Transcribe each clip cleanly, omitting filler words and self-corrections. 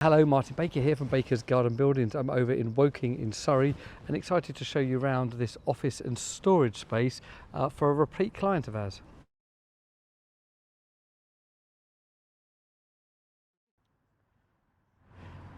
Hello, Martin Baker here from Baker's Garden Buildings. I'm over in Woking in Surrey and excited to show you around this office and storage space for a repeat client of ours.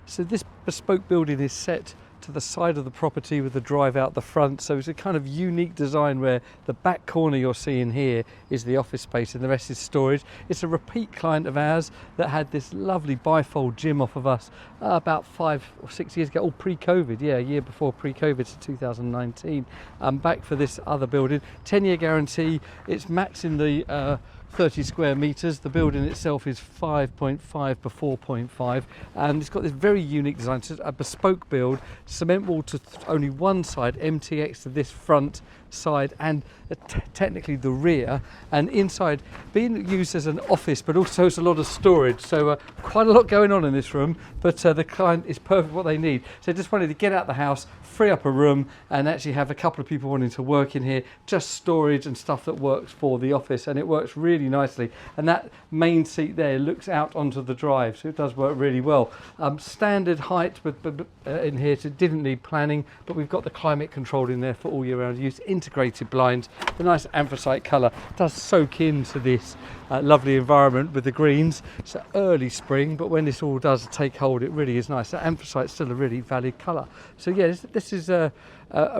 So this bespoke building is set to the side of the property with the drive out the front, so it's a kind of unique design where the back corner you're seeing here is the office space and the rest is storage. It's a repeat client of ours that had this lovely bifold gym off of us about 5 or 6 years ago, all pre-COVID, yeah, a year before pre-COVID, so 2019. Back for this other building, 10-year guarantee. It's maxing the 30 square metres. The building itself is 5.5 by 4.5 and it's got this very unique design. It's a bespoke build, cement wall to only one side, MTX to this front side and technically the rear, and inside being used as an office but also as a lot of storage, so quite a lot going on in this room, but the client is perfect what they need. So just wanted to get out the house, free up a room and actually have a couple of people wanting to work in here, just storage and stuff that works for the office, and it works really nicely. And that main seat there looks out onto the drive, so it does work really well. Standard height in here, so it didn't need planning, but we've got the climate control in there for all year round use. Integrated blinds, the nice anthracite colour does soak into this lovely environment with the greens. It's early spring, but when this all does take hold, it really is nice. That anthracite's still a really valid colour. So yeah, this is a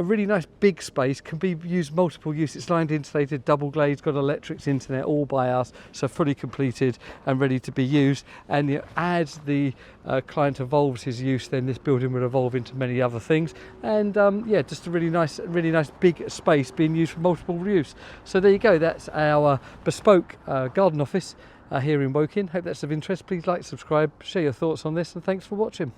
really nice big space, can be used multiple use. It's lined, insulated, double glazed, got electrics, internet, all by us, so fully completed and ready to be used. And as the client evolves his use, then this building will evolve into many other things. And yeah, just a really nice big space being used for multiple use. So there you go, that's our bespoke garden office here in Woking. Hope that's of interest. Please like, subscribe, share your thoughts on this, and thanks for watching.